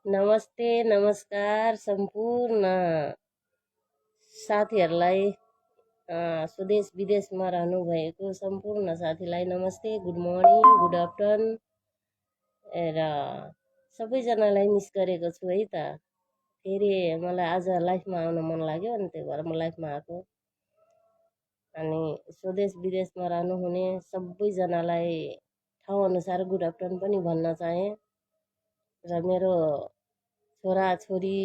नमस्ते नमस्कार सम्पूर्ण साथीहरूलाई स्वदेश विदेशमा रहनुभएको सम्पूर्ण साथीलाई नमस्ते, गुड मर्निङ, गुड आफ्टरनुन र सबैजनालाई मिस गरेको छु है त। फेरि मलाई आज लाइफमा आउन मन लाग्यो अनि त्यही भएर म लाइफमा आएको। अनि स्वदेश विदेशमा रहनुहुने सबैजनालाई ठाउँअनुसार गुड आफ्टरनुन पनि भन्न चाहे र मेरो छोरा छोरी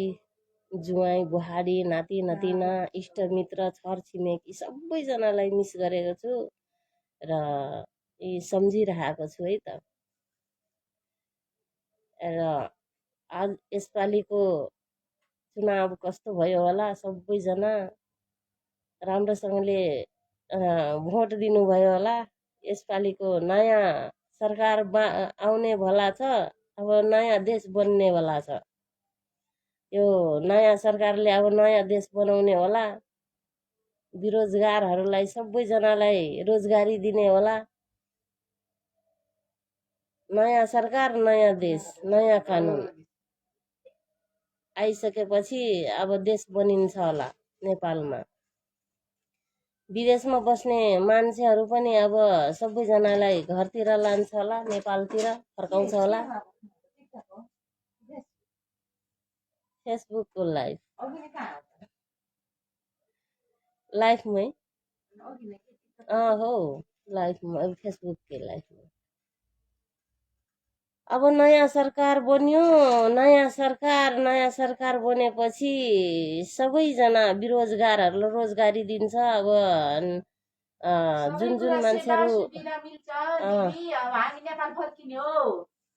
जुवाई बुहारी नाति नातिना इष्टमित्र छरछिमेकी सबैजनालाई मिस गरेको छु र यी सम्झिरहेको छु है त। र आज यसपालिको चुनाव कस्तो भयो होला, सबैजना राम्रोसँगले भोट दिनुभयो होला। यसपालिको नयाँ सरकार आउने भला छ, अब नयाँ देश बन्ने भला छ। यो नयाँ सरकारले अब नयाँ देश बनाउने होला, बेरोजगारहरूलाई सबैजनालाई रोजगारी दिने होला। नयाँ सरकार, नयाँ देश, नयाँ कानुन आइसकेपछि अब देश बनिन्छ होला नेपालमा। विदेशमा बस्ने मान्छेहरू पनि अब सबैजनालाई घरतिर लान्छ होला, नेपालतिर फर्काउँछ होला। फेसबुकको लाइफमै हो, लाइफमा फेसबुककै लाइफमा। अब नयाँ सरकार बन्यो, नयाँ सरकार बनेपछि सबैजना बेरोजगारहरूलाई रोजगारी दिन्छ। अब जुन मान्छेहरू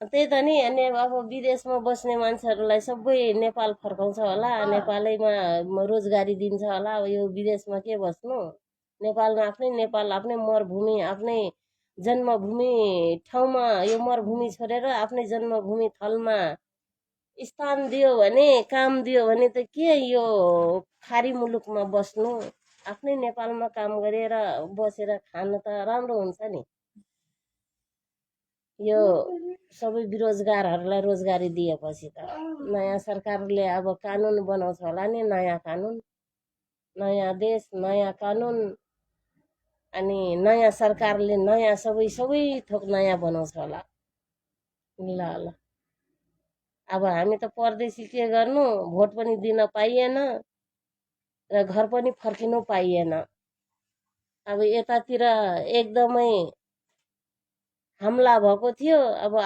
त्यही त नि, अनि अब विदेशमा बस्ने मान्छेहरूलाई सबै नेपाल फर्काउँछ होला, नेपालैमा रोजगारी दिन्छ होला। अब यो विदेशमा के बस्नु, नेपालमा नेपाल आफ्नै मरुभूमि, आफ्नै जन्मभूमि ठाउँमा यो मरुभूमि छोडेर आफ्नै जन्मभूमि थलमा स्थान दियो भने, काम दियो भने त के यो खारी मुलुकमा बस्नु। आफ्नै नेपालमा काम गरेर बसेर खान त राम्रो हुन्छ नि। यो सबै बेरोजगारहरूलाई रोजगारी दिएपछि त नयाँ सरकारले अब कानुन बनाउँछ होला नि, नयाँ कानुन, नयाँ देश, नयाँ कानुन। अनि नयाँ सरकारले नयाँ सबै थोक नयाँ बनाउँछ होला। ल अब हामी त परदेशी के गर्नु, भोट पनि दिन पाइएन र घर पनि फर्किनु पाइएन। अब यतातिर एकदमै हमला भएको थियो, अब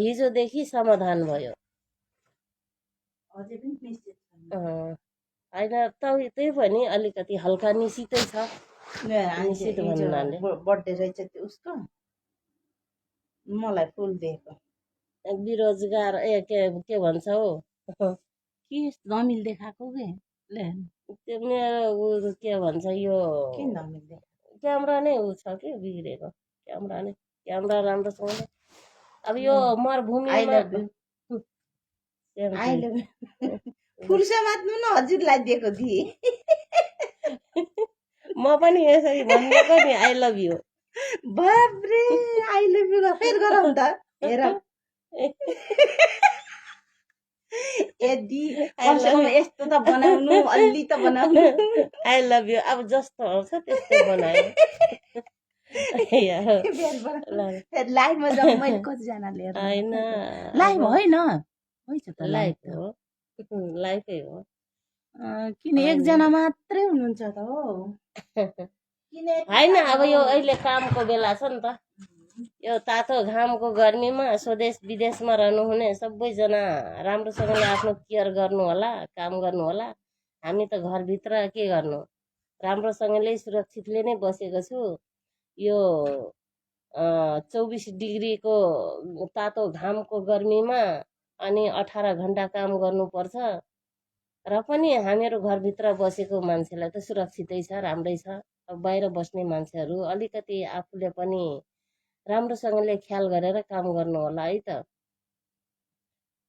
हिजोदेखि समाधान भयो। होइन त्यही पनि अलिकति हल्का निशितै छ। निशित भन्नाले बर्थडे रहेछ उसको, मलाई फुल दिएको। बेरोजगार के भन्छ हौ, के धमिल देखाएको के त्यो मेरो के भन्छ यो क्यामेरा नै उ छ कि बिग्रेको, क्यामेरा राम्रोसँगले। अब यो मरुभूमिमा फुल समात्नु न, हजुरलाई दिएको थिएँ। म पनि यसरी भनिदिएको नि, आई लभ यु। बाप्रे, आई लभ यु फेर गरौँ त, हेर। यदि यस्तो त बनाउनु, अलि त बनाउनु। आई लभ यु अब जस्तो आउँछ त्यस्तै बनायो। लाइभमा जाउँ, मैले कतिजनाले होइन लाइभ होइन, लाइभ हो, लाइफै हो। किन एकजना मात्रै हुनुहुन्छ त हो। होइन अब यो अहिले कामको बेला छ नि त, यो तातो घामको गर्मीमा स्वदेश विदेशमा रहनुहुने सबैजना राम्रोसँगले आफ्नो केयर गर्नु होला, काम गर्नु होला। हामी त घरभित्र के गर्नु, राम्रोसँगले सुरक्षितले नै बसेको छु। यो 24 डिग्रीको तातो घामको गर्मीमा अनि 18 घन्टा काम गर्नुपर्छ र पनि हामीहरू घरभित्र बसेको मान्छेलाई त सुरक्षितै छ, राम्रै छ। अब बाहिर बस्ने मान्छेहरू अलिकति आफूले पनि राम्रोसँगले ख्याल गरेर काम गर्नु होला है त।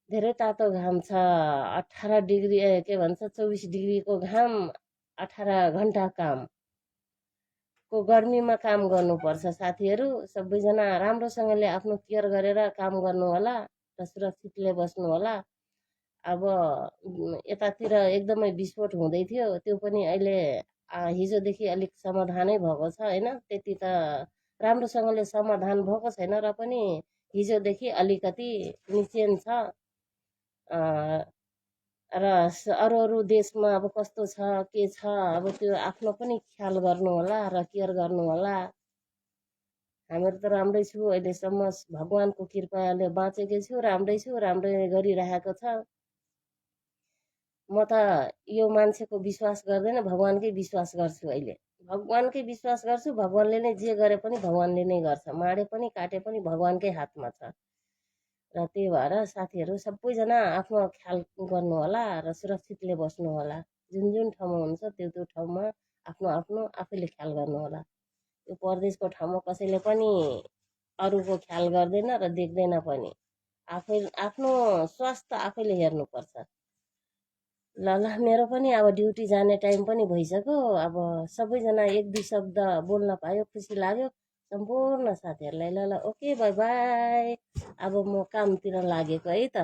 धेरै तातो घाम छ, 18 डिग्री के भन्छ 24 डिग्रीको घाम, 18 घन्टा कामको गर्मीमा काम गर्नुपर्छ। साथीहरू सबैजना राम्रोसँगले आफ्नो केयर गरेर काम गर्नु होला र सुरक्षितले बस्नु होला। अब यतातिर एकदमै विस्फोट हुँदै थियो, त्यो पनि अहिले हिजोदेखि अलिक समाधानै भएको छ होइन। त्यति त राम्रोसँगले समाधान भएको छैन र पनि हिजोदेखि अलिकति निचेन छ। र अरू अरू देशमा अब कस्तो छ के छ अब त्यो आफ्नो पनि ख्याल गर्नु होला र केयर गर्नु होला। हामीहरू त राम्रै छु अहिलेसम्म, भगवानको कृपाले बाँचेकै छु, राम्रै छु, राम्रै गरिरहेको छ। म त यो मान्छेको विश्वास गर्दैन, भगवानकै विश्वास गर्छु। अहिले भगवानकै विश्वास गर्छु। भगवानले नै जे गरे पनि भगवानले नै गर्छ, माडे पनि काटे पनि भगवानकै हातमा छ। र त्यही भएर साथीहरू सबैजना आफ्नो ख्याल गर्नु होला र सुरक्षितले बस्नु होला। जुन जुन ठाउँमा हुन्छ त्यो त्यो ठाउँमा आफ्नो आफ्नो आफैले ख्याल गर्नु होला। यो परदेशको ठाउँमा कसैले पनि अरूको ख्याल गर्दैन र देख्दैन पनि। आफ्नो स्वास्थ्य आफैले हेर्नुपर्छ। ल ल, मेरो पनि अब ड्युटी जाने टाइम पनि भइसक्यो। अब सबैजना एक दुई शब्द बोल्न पायो, खुसी लाग्यो सम्पूर्ण साथीहरूलाई। ल ल, ओके, बाई बाई। अब म कामतिर लागेको है त।